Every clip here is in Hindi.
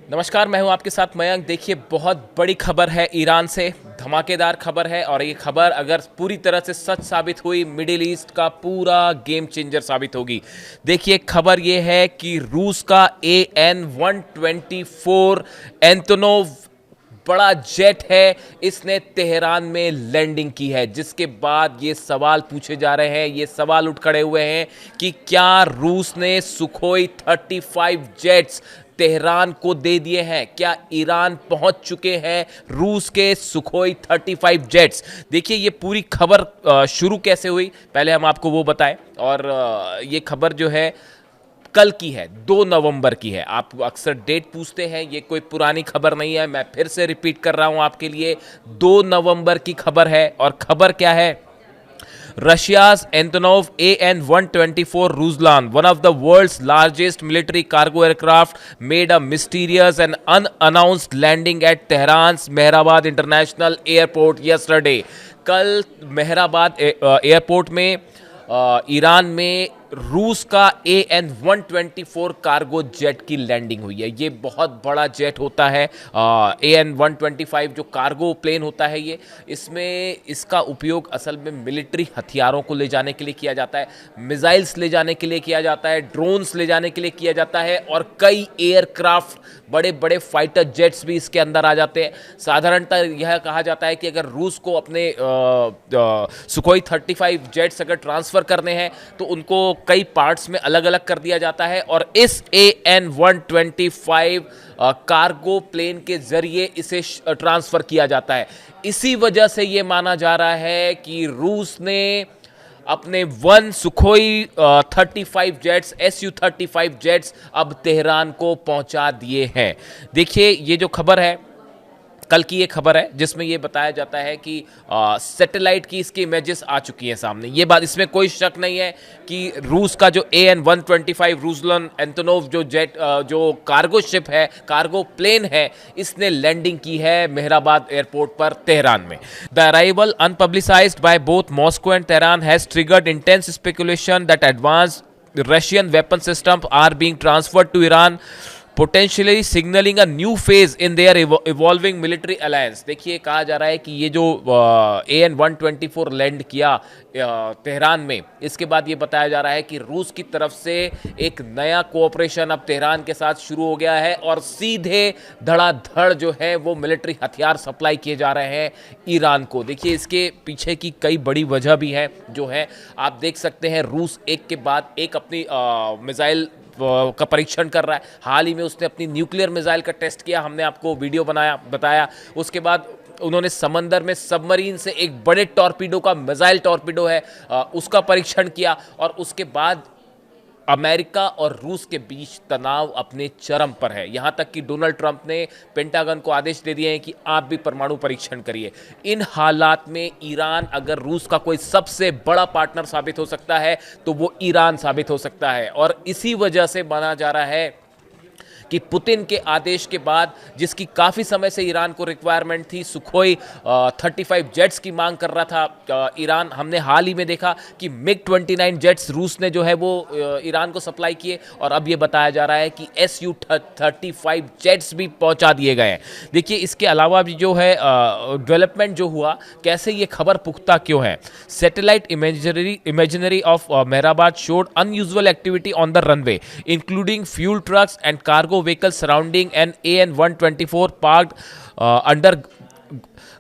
नमस्कार, मैं हूं आपके साथ मयंक। देखिए, बहुत बड़ी खबर है ईरान से, धमाकेदार खबर है और ये खबर अगर पूरी तरह से सच साबित हुई, मिडिल ईस्ट का पूरा गेम चेंजर साबित होगी। देखिए, खबर ये है कि रूस का AN-124 एंटोनोव बड़ा जेट है, इसने तेहरान में लैंडिंग की है, जिसके बाद ये सवाल पूछे जा रहे हैं, ये सवाल उठ खड़े हुए हैं कि क्या रूस ने सुखोई 35 जेट्स तेहरान को दे दिए हैं? क्या ईरान पहुंच चुके हैं रूस के सुखोई 35 जेट्स? देखिए, ये पूरी खबर शुरू कैसे हुई, पहले हम आपको वो बताएं। और ये खबर जो है कल की है, 2 नवंबर की है। आप अक्सर डेट पूछते हैं, ये कोई पुरानी खबर नहीं है, मैं फिर से रिपीट कर रहा हूं आपके लिए, 2 नवंबर की खबर है। और खबर क्या है? Russia's Antonov AN-124 Ruslan, one of the world's largest military cargo aircraft, made a mysterious and unannounced landing at Tehran's Mehrabad International Airport yesterday. कल मेहराबाद एयरपोर्ट में ईरान में रूस का AN-124 कार्गो जेट की लैंडिंग हुई है। ये बहुत बड़ा जेट होता है। AN-125 जो कार्गो प्लेन होता है, ये इसमें इसका उपयोग असल में मिलिट्री हथियारों को ले जाने के लिए किया जाता है, मिसाइल्स ले जाने के लिए किया जाता है, ड्रोन्स ले जाने के लिए किया जाता है और कई एयरक्राफ्ट, बड़े बड़े फाइटर जेट्स भी इसके अंदर आ जाते हैं। साधारणतः यह कहा जाता है कि अगर रूस को अपने सुखोई 35 जेट्स अगर ट्रांसफ़र करने हैं तो उनको कई पार्ट्स में अलग अलग कर दिया जाता है और इस AN-125 कार्गो प्लेन के जरिए इसे ट्रांसफ़र किया जाता है। इसी वजह से ये माना जा रहा है कि रूस ने अपने 1 सुखोई 35 जेट्स, Su-35 जेट्स अब तेहरान को पहुंचा दिए हैं। देखिए, ये जो खबर है, कल की ये खबर है, जिसमें ये बताया जाता है कि सैटेलाइट की इसकी इमेजेस आ चुकी हैं सामने। ये बात, इसमें कोई शक नहीं है कि रूस का जो AN-125 रूसलन एंटोनोव जो जेट जो कार्गो शिप है, कार्गो प्लेन है, इसने लैंडिंग की है मेहराबाद एयरपोर्ट पर तेहरान में। The arrival unpublicised by both Moscow and Tehran has triggered intense speculation that advance Russian weapon systems are being transferred to Iran, potentially signalling a new phase in their evolving military alliance. देखिए, कहा जा रहा है कि ये जो AN-124 लैंड किया तेहरान में, इसके बाद ये बताया जा रहा है कि रूस की तरफ से एक नया कोऑपरेशन अब तेहरान के साथ शुरू हो गया है और सीधे धड़ाधड़ जो है वो मिलिट्री हथियार सप्लाई किए जा रहे हैं ईरान को। देखिए, इसके पीछे की कई बड़ी वजह भी है जो है, आप देख सकते हैं रूस एक के बाद एक अपनी मिसाइल का परीक्षण कर रहा है। हाल ही में उसने अपनी न्यूक्लियर मिसाइल का टेस्ट किया, हमने आपको वीडियो बताया। उसके बाद उन्होंने समंदर में सबमरीन से एक बड़े टॉर्पीडो का, मिसाइल टॉर्पीडो है, उसका परीक्षण किया। और उसके बाद अमेरिका और रूस के बीच तनाव अपने चरम पर है। यहां तक कि डोनाल्ड ट्रंप ने पेंटागन को आदेश दे दिए हैं कि आप भी परमाणु परीक्षण करिए। इन हालात में ईरान अगर रूस का कोई सबसे बड़ा पार्टनर साबित हो सकता है तो वो ईरान साबित हो सकता है। और इसी वजह से माना जा रहा है कि पुतिन के आदेश के बाद, जिसकी काफ़ी समय से ईरान को रिक्वायरमेंट थी, सुखोई 35 जेट्स की मांग कर रहा था ईरान। हमने हाल ही में देखा कि MiG-29 जेट्स रूस ने जो है वो ईरान को सप्लाई किए और अब ये बताया जा रहा है कि Su-35 जेट्स भी पहुंचा दिए गए हैं। देखिए, इसके अलावा भी जो है डेवलपमेंट जो हुआ, कैसे ये खबर पुख्ता क्यों है? Satellite imaginary of Mehrabad showed unusual activity on the runway including fuel trucks and cargo vehicles surrounding an AN-124 parked under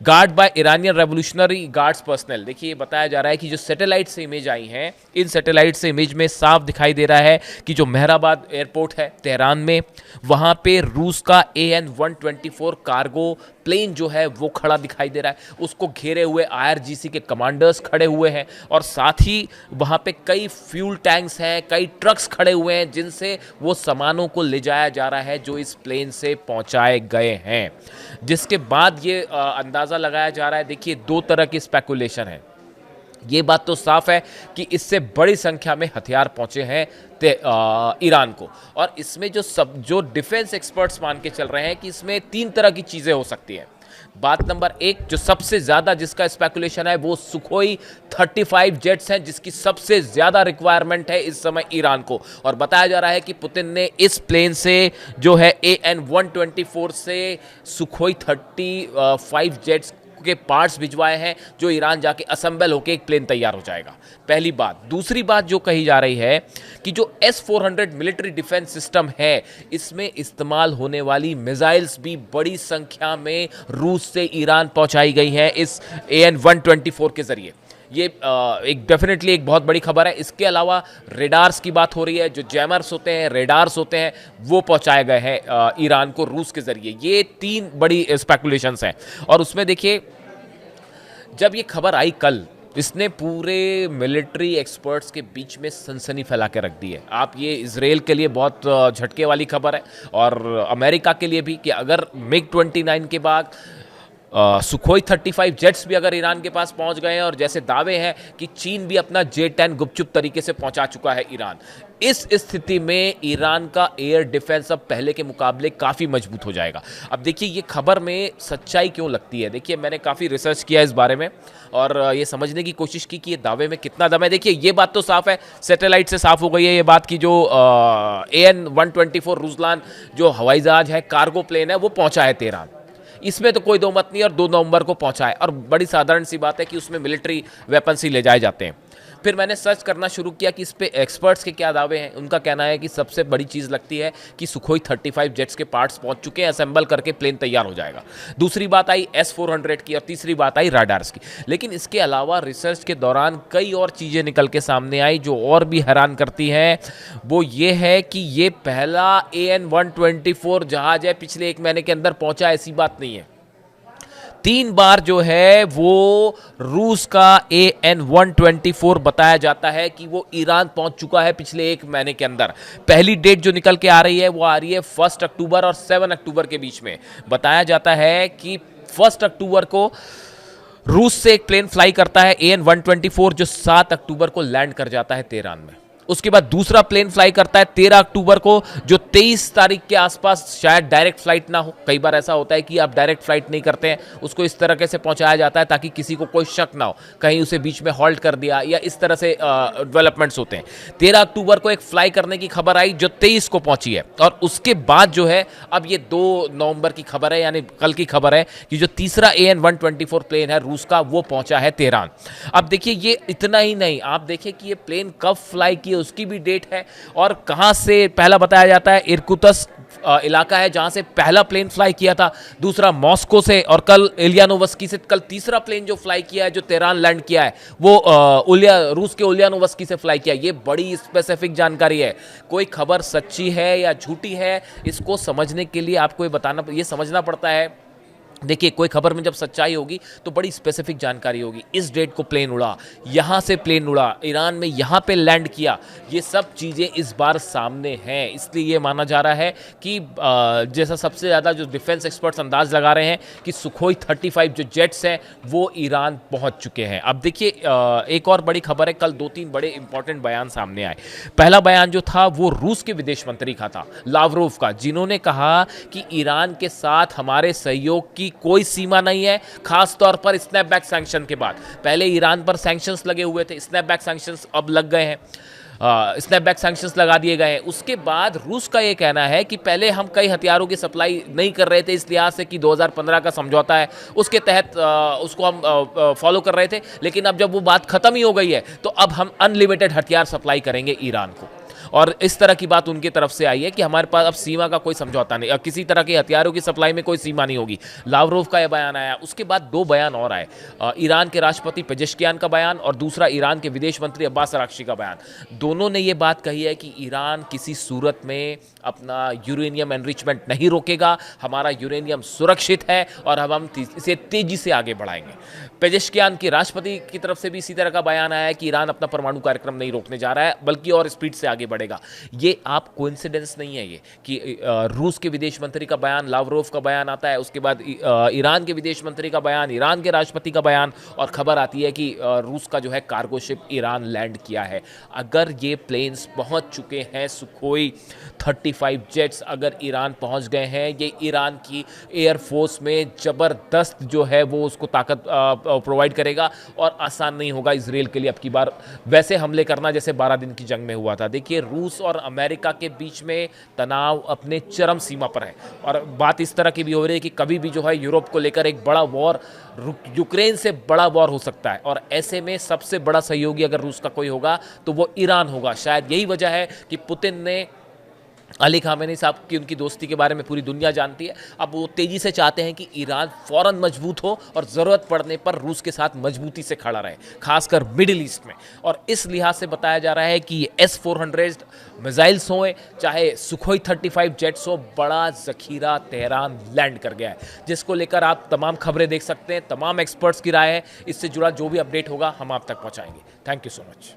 guard by Iranian revolutionary guards personnel. देखिए, बताया जा रहा है कि जो सैटेलाइट से इमेज आई हैं, इन सैटेलाइट से इमेज में साफ दिखाई दे रहा है कि जो मेहराबाद एयरपोर्ट है तेहरान में, वहाँ पे रूस का AN-124 कार्गो प्लेन जो है वो खड़ा दिखाई दे रहा है। उसको घेरे हुए IRGC के कमांडर्स खड़े हुए हैं और साथ ही वहाँ पे कई फ्यूल टैंक्स हैं, कई ट्रक्स खड़े हुए हैं जिनसे वो सामानों को ले जाया जा रहा है जो इस प्लेन से पहुँचाए गए हैं। जिसके बाद ये अंदाज़ा लगाया जा रहा है। देखिए, 2 तरह की स्पेकुलेशन है। ये बात तो साफ है कि इससे बड़ी संख्या में हथियार पहुंचे हैं ईरान को। और इसमें जो डिफेंस एक्सपर्ट्स मान के चल रहे हैं कि इसमें 3 तरह की चीज़ें हो सकती हैं। बात नंबर एक, जो सबसे ज्यादा जिसका स्पेकुलेशन है वो सुखोई 35 जेट्स हैं, जिसकी सबसे ज्यादा रिक्वायरमेंट है इस समय ईरान को। और बताया जा रहा है कि पुतिन ने इस प्लेन से जो है AN-124 से सुखोई 35 जेट्स के पार्ट्स भिजवाए हैं, जो ईरान जाके असेंबल होकर एक प्लेन तैयार हो जाएगा। पहली बात। दूसरी बात जो कही जा रही है कि जो S-400 मिलिट्री डिफेंस सिस्टम है, इसमें इस्तेमाल होने वाली मिसाइल्स भी बड़ी संख्या में रूस से ईरान पहुंचाई गई है इस AN-124 के जरिए। ये एक डेफिनेटली एक बहुत बड़ी खबर है। इसके अलावा रेडार्स की बात हो रही है, जो जैमर्स होते हैं, रेडार्स होते हैं, वो पहुंचाए गए हैं ईरान को रूस के जरिए। ये 3 बड़ी स्पेकुलेशंस हैं। और उसमें देखिए, जब ये खबर आई कल, इसने पूरे मिलिट्री एक्सपर्ट्स के बीच में सनसनी फैला के रख दी है। आप ये इजराइल के लिए बहुत झटके वाली खबर है, और अमेरिका के लिए भी, कि अगर MiG-29 के बाद सुखोई 35 जेट्स भी अगर ईरान के पास पहुंच गए हैं, और जैसे दावे हैं कि चीन भी अपना J-10 गुपचुप तरीके से पहुंचा चुका है ईरान, इस स्थिति में ईरान का एयर डिफेंस अब पहले के मुकाबले काफ़ी मजबूत हो जाएगा। अब देखिए, ये खबर में सच्चाई क्यों लगती है। देखिए, मैंने काफ़ी रिसर्च किया इस बारे में, और ये समझने की कोशिश की कि ये दावे में कितना दम है। देखिए, ये बात तो साफ है, सैटेलाइट से साफ हो गई है ये बात कि जो AN-124 रुजलान जो हवाई जहाज है, कार्गो प्लेन है, वो पहुंचा है तेहरान। इसमें तो कोई दो मत नहीं, और 2 नवंबर को पहुंचा है। और बड़ी साधारण सी बात है कि उसमें मिलिट्री वेपन्स ही ले जाए जाते हैं। फिर मैंने सर्च करना शुरू किया कि इस पे एक्सपर्ट्स के क्या दावे हैं। उनका कहना है कि सबसे बड़ी चीज़ लगती है कि सुखोई 35 जेट्स के पार्ट्स पहुंच चुके हैं, असेंबल करके प्लेन तैयार हो जाएगा। दूसरी बात आई S-400 की, और तीसरी बात आई राडार्स की। लेकिन इसके अलावा रिसर्च के दौरान कई और चीज़ें निकल के सामने आई जो और भी हैरान करती हैं। वो ये है कि ये पहला AN-124 जहाज है पिछले 1 महीने के अंदर पहुंचा, ऐसी बात नहीं है। 3 बार जो है वो रूस का AN-124 बताया जाता है कि वो ईरान पहुंच चुका है पिछले 1 महीने के अंदर। पहली डेट जो निकल के आ रही है वो आ रही है 1 अक्टूबर और 7 अक्टूबर के बीच में। बताया जाता है कि 1 अक्टूबर को रूस से एक प्लेन फ्लाई करता है AN-124, जो 7 अक्टूबर को लैंड कर जाता है तेहरान में। उसके बाद दूसरा प्लेन फ्लाई करता है 13 अक्टूबर को, जो 23 तारीख के आसपास शायद डायरेक्ट फ्लाइट ना हो। कई बार ऐसा होता है कि आप डायरेक्ट फ्लाइट नहीं करते हैं, उसको इस तरह से पहुंचाया जाता है ताकि किसी को कोई शक ना हो, कहीं उसे बीच में हॉल्ट कर दिया, या इस तरह से डेवलपमेंट्स होते हैं। 13 अक्टूबर को एक फ्लाई करने की खबर आई जो 23 को पहुंची है। और उसके बाद जो है, अब ये 2 नवंबर की खबर है, यानी कल की खबर है, कि जो तीसरा AN-124 प्लेन है रूस का, वो पहुंचा है तेहरान। अब देखिए, ये इतना ही नहीं, आप देखिए कि ये प्लेन कब फ्लाई किए उसकी भी डेट है, और कहां से। पहला बताया जाता है इरकुत्स्क इलाका है जहां से पहला प्लेन फ्लाई किया था, दूसरा मॉस्को से, और कल उलियानोवस्की से कल तीसरा प्लेन जो फ्लाई किया है, जो तेहरान लैंड किया है, वो रूस के उलियानोवस्की से फ्लाई किया। ये बड़ी स्पेसिफिक जानकारी है। कोई खबर सच्ची है या झूठी है, इसको समझने के लिए आपको ये समझना पड़ता है। देखिए, कोई खबर में जब सच्चाई होगी तो बड़ी स्पेसिफिक जानकारी होगी। इस डेट को प्लेन उड़ा, यहाँ से प्लेन उड़ा, ईरान में यहाँ पे लैंड किया, ये सब चीज़ें इस बार सामने हैं। इसलिए ये माना जा रहा है कि जैसा सबसे ज़्यादा जो डिफेंस एक्सपर्ट्स अंदाज लगा रहे हैं कि सुखोई 35 जो जेट्स हैं वो ईरान पहुँच चुके हैं। अब देखिए, एक और बड़ी खबर है, कल 2-3 बड़े इंपॉर्टेंट बयान सामने आए। पहला बयान जो था वो रूस के विदेश मंत्री का था, लावरोव का, जिन्होंने कहा कि ईरान के साथ हमारे सहयोग की कोई सीमा नहीं है, खास तौर पर स्नैपबैक सैंक्शन के बाद। पहले ईरान पर सैंक्शंस लगे हुए थे, स्नैपबैक सैंक्शंस अब लग गए हैं, स्नैपबैक सैंक्शंस लगा दिए गए हैं। उसके बाद रूस का ये कहना है कि पहले हम कई हथियारों की सप्लाई नहीं कर रहे थे, इस लिहाज से कि 2015 का समझौता है उसके तहत उसको हम फॉलो कर रहे थे, लेकिन अब जब वो बात खत्म ही हो गई है तो अब हम अनलिमिटेड हथियार सप्लाई करेंगे ईरान को। और इस तरह की बात उनकी तरफ से आई है कि हमारे पास अब सीमा का कोई समझौता नहीं, किसी तरह के हथियारों की सप्लाई में कोई सीमा नहीं होगी। लावरोव का यह बयान आया। उसके बाद 2 बयान और आए, ईरान के राष्ट्रपति पेजेश्कियान का बयान और दूसरा ईरान के विदेश मंत्री अब्बास अराक्ची का बयान। दोनों ने ये बात कही है कि ईरान किसी सूरत में अपना यूरेनियम एनरिचमेंट नहीं रोकेगा, हमारा यूरेनियम सुरक्षित है और अब हम इसे तेजी से आगे बढ़ाएंगे। पेजेश्कियान के राष्ट्रपति की तरफ से भी इसी तरह का बयान आया है कि ईरान अपना परमाणु कार्यक्रम नहीं रोकने जा रहा है, बल्कि और स्पीड से आगे बढ़ेगा। पड़ेगा। ये आप कोइंसिडेंस नहीं है ये कि रूस के विदेश मंत्री का बयान, लावरोव का बयान आता है, उसके बाद ईरान के विदेश मंत्री का बयान, ईरान के राष्ट्रपति का बयान, और खबर आती है कि रूस का जो है कार्गो शिप ईरान लैंड किया है। अगर ये प्लेन्स पहुंच चुके हैं, सुखोई 35 जेट्स अगर ईरान पहुंच गए हैं, ये ईरान की एयरफोर्स में ज़बरदस्त जो है वो उसको ताकत प्रोवाइड करेगा और आसान नहीं होगा इसराइल के लिए अब की बार वैसे हमले करना जैसे 12 दिन की जंग में हुआ था। देखिए, रूस और अमेरिका के बीच में तनाव अपने चरम सीमा पर है और बात इस तरह की भी हो रही है कि कभी भी जो है यूरोप को लेकर एक बड़ा वॉर, यूक्रेन से बड़ा वॉर हो सकता है, और ऐसे में सबसे बड़ा सहयोगी अगर रूस का कोई होगा तो वो ईरान होगा। शायद यही वजह है कि पुतिन ने अली खामेनी साहब की, उनकी दोस्ती के बारे में पूरी दुनिया जानती है, अब वो तेज़ी से चाहते हैं कि ईरान फ़ौरन मजबूत हो और ज़रूरत पड़ने पर रूस के साथ मजबूती से खड़ा रहे, खासकर मिडिल ईस्ट में। और इस लिहाज से बताया जा रहा है कि ये S-400 मिसाइल्स हों, चाहे सुखोई 35 जेट्स हो, बड़ा ज़खीरा तेहरान लैंड कर गया है, जिसको लेकर आप तमाम खबरें देख सकते हैं, तमाम एक्सपर्ट्स की राय है। इससे जुड़ा जो भी अपडेट होगा हम आप तक पहुँचाएंगे। Thank you so much.